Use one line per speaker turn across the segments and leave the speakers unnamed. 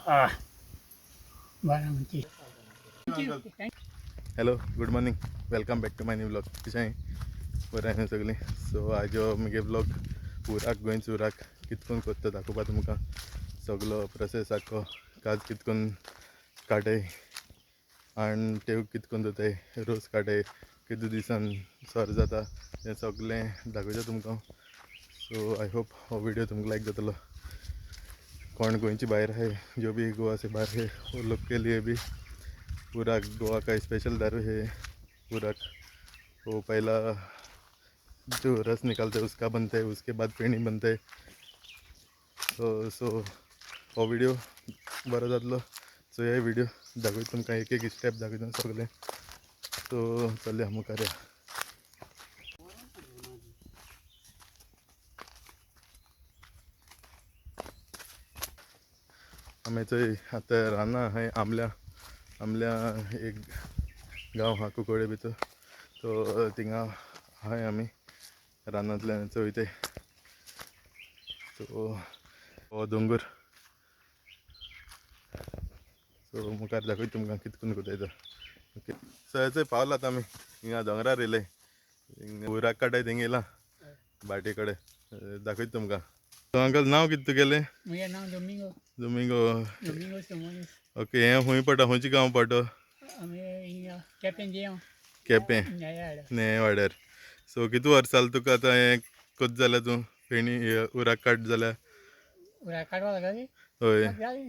Baramati.
Hello good morning welcome back to my new blog कशें आहे बरें आसा सगळीं. सो आज म्हगे ब्लॉग उराक गोंयच उराक कितकोन कोत्ता दाखोवपा तुमकां सगलो प्रोसेस आख्खो काज कितकोन काडटाय आनी तेव कितकोन दोताय रोस काडटाय कितू दिसान सोर जाता हें सगलें दाखयता तुमकां. सो आय होप हो व्हिडिओ तुमकां लायक जातलो. कौन गोंयची भायर है जो भी गोवा से बाहर है वो लोग के लिए भी उराक गोवा का स्पेशल दारू है उराक. वो पहला जो रस निकालते हैं उसका बनता है, उसके बाद पेणी बनता है. सो हो व्हिडिओ बरो जातलो. सो हे व्हिडिओ दाखयता तुमकां एक एक स्टेप दाखयता सगलें. सो चलया मुखार या. आमी थंय आतां रानां आहाय आमल्या एक गांव आहा कुंकळे भितर. तो थिंगा आहाय आमी रानांतल्यान चोयताय. सो हो दोंगर सो मुखार दाखयता तुमकां कितकोन कोताय तो. ओके सो हेचंय पावलात आमी हिंगा दोंगरार येयले उराक काटाय थिंग येयला बाटे कडेन दाखयता तुमकां. सो अंकल नांव कितें तुगेलें?
म्हजें नांव दोमिंगो.
दोमिंगो
समोनीस.
ओके. हें खूंय पडटा खंयचें गांव पडटा?
आमी हिंगा केपें जेवं
केपें
न्यायाड.
न्हंये वाड्यार. सो कितू वर्सां जालें तुका आतां हें कोत जाल्यार तूं फेणी उराक काड जाल्यार?
उराक काडपा लागली
हय
जाली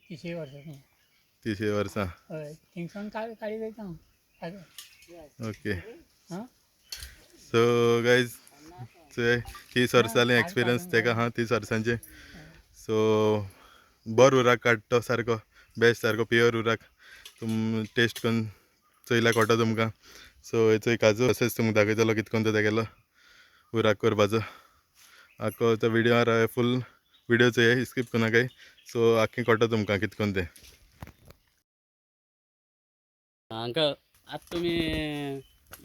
30 वर्सां.
30 वर्सां.
हय थिंगसून काडी वयता हांव.
ओके
हां
सो गायज 30 वर्सां जालें एक्सपिरियन्स तेका आहा 30 वर्सांचें. सो बरो उराक काडटा सारको बेस्ट सारको प्युअर उराक तुम टेस्ट करून चोयल्यार कळटा तुमकां. सो हेचो काजू प्रोसेस तुमकां दाखयतलो कितकोन तो तेगेलो उराक करपाचो. आख्खो तो व्हिडिओर फूल व्हिडिओ चोय स्कीप कोनाकाय. सो आख्खें कळटा तुमकां कितकोन तें.
अंकल आता तुम्ही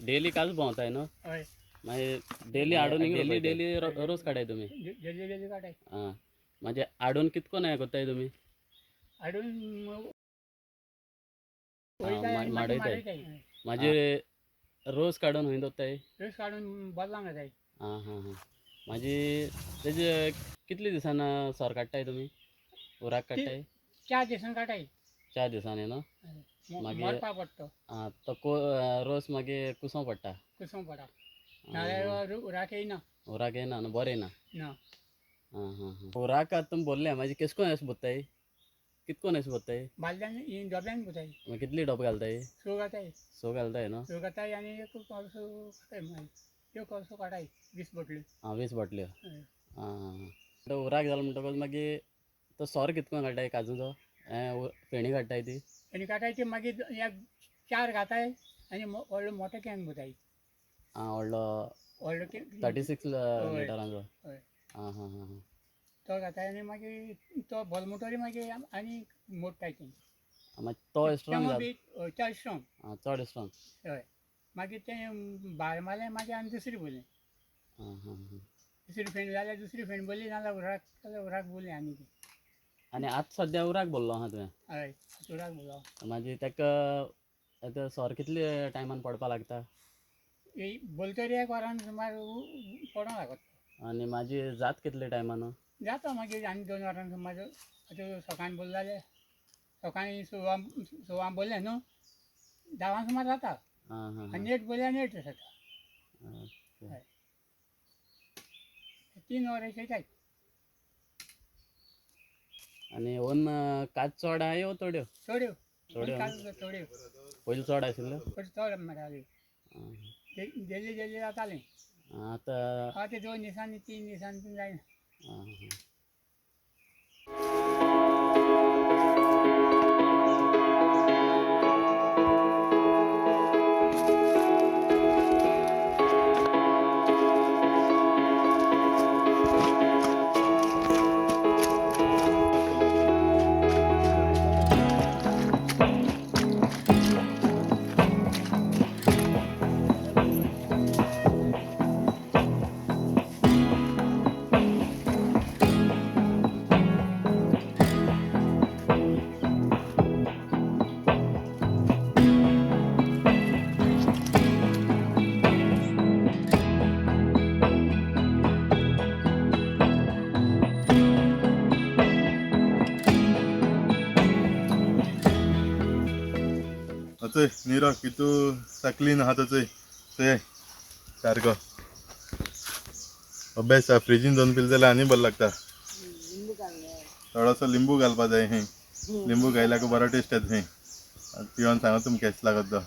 डेली काजू भोंवताय न्हू
हय
मागीर डेली हाडून डेली रोस काडाय तुम्ही.
जल्दी जल्दी काडाय
आं म्हणजे हाडून कितकोन हें कोत्ताय तुमी?
हाडून
माडयताय म्हणजे रोस काडून खंय दवरताय?
रोस काडून बदलांक घाताय.
आं हां हां म्हणजे तेजे कितले दिसान सोर काडटाय तुमी उराक काडटाय?
4 दिसान काडाय.
4 दिसांनी न्हू. मागीर
मरपा पडटा
आं तो रोस मागीर कुसों पडटा.
कुसों पडटा नाल्यार उराक येयना.
उराक येना न्हू बरें ना.
ना
आं हां हां उराक आतां तुमी बोरल्या मागीर केश कोन अशें बोत्ताय कितकोन अशें बोत्ताय?
बालद्यान डब्यान पोताय.
मागीर कितली डब घालताय?
सो घाताय.
सो घालताय न्हू.
सो घाताय आनी एक कोळसो काडाय मागीर एक कोळसो काडाय 20 बोटल्यो.
आं 20 बाटल्यो.
हय.
आं हां हां तो उराक जालो म्हणटकच मागीर तो सोर कितकोन काडटाय काजूचो हें फेणी काडटाय ती?
आनी काटाय ती मागीर एक 4 घाताय आनी व्हडलो मोठो कॅन पोताय.
आं व्हडलो
व्हडलो
36 लिटरांचो.
हय
आं हां हां हां
तो घाताय आनी मागीर तो भलमुटोरी मागीर आनी मोडटाय ती.
मागीर तो स्ट्रॉंग जालो.
चड स्ट्रॉंग.
आं चड स्ट्रॉंग.
हय मागीर तें भायर मारलें मागीर आनी दुसरी बोली
आं हां हां
दुसरी फेण जाल्यार दुसरी फेण बोली नाल्यार उराक बोली आनी ती.
आनी आतां सद्या उराक बोल्लो आहा तुवें.
हय उराक बोला.
मागीर तेका सोर कितले टायमान पडपा लागता?
बोलतरी एक वरान सुमार पडों लागता.
आनी मागीर जात कितले टायमान?
जाता मागीर आनी 2 वरान सुमार. आतां सकाळीं बोल जालें सकाळीं 6 बोल्लें न्हू 10 सुमार जाता.
आं हां
आनी नेट बोल्यार नेट जाता.
ओके.
3 वरां खेळटाय.
आनी ओन काज चड आहा यो थोड्यो?
थोड्यो
थोड्यो
थोड्यो
पयलीं चड आशिल्ल्यो?
चड मेळटाली. जल्दी जल्दी जातालें.
आतां
ते 2 दिसांनी 3 दिसांनी जायना.
आं हां
चोय निरो कितू क्लीन आहा तो चोय सारको बेस्ट फ्रिजीन दोन पिल जाल्यार आनी बरो लागता थोडोसो लिंबू घालपा जाय हें लिंबू घायल्यार बरो टेस्ट येता हें पिवन सांगा तुमकां केस लागत तो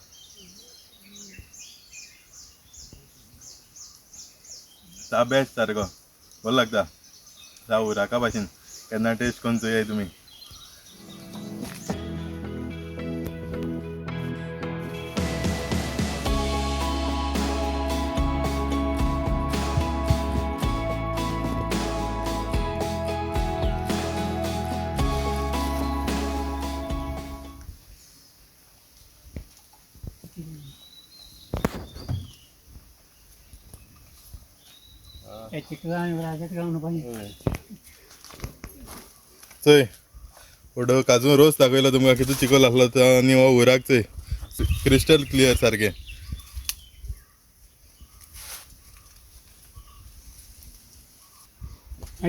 बेस्ट सारको बरो लागता जावं उराका भाशेन केन्ना टेस्ट करून चोयाय तुमी
त्या चिकलान उराकात घालून पाहिजे
चोय थोडो काजू रोस दाखयलो तुमकां कितू चिकोल आसलो तो आनी हो उराक चोय क्रिस्टल क्लियर सारकें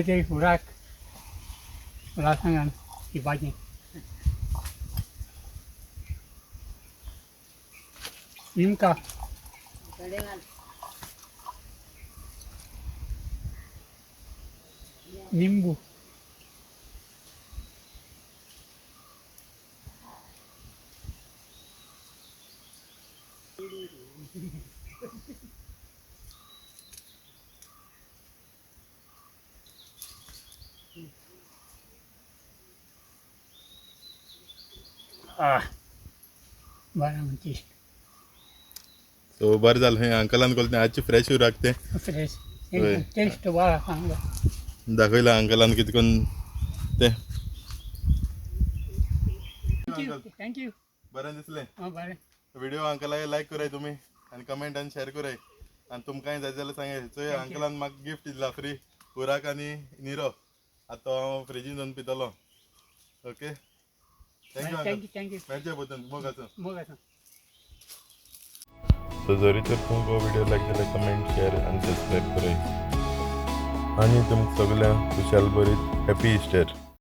ते उराक सांगान ही भाजी निमका निंबू बरं म्हणते
सो बरें जालें हें अंकलान कोल तें आजची फ्रेश उराक तें
फ्रेश
होय.
टेस्ट बरा सांगला
दाखयलां अंकलान कितें करून तें
थँक्यू
बरें दिसलें
बरें
व्हिडिओ अंकलाक लायक कराय तुमी आनी कमेंट आनी शेअर कराय आनी तुमकांय जाय जाल्यार सांगाय चोय अंकलान म्हाका गिफ्ट दिला फ्री उराक आनी निरो आतां तो हांव फ्रिजीन दोन पितलो ओके थँक्यू अंकल
थँक्यू
मेळचे बद्दल मोगाचो
मग असं
सो जरी तर तुमकां व्हिडिओ लायक जाल्यार कमेंट शेअर आनी सबस्क्राईब कराय आनी तुमकां सगळ्यांक खुशाल बरी हॅपी इस्टर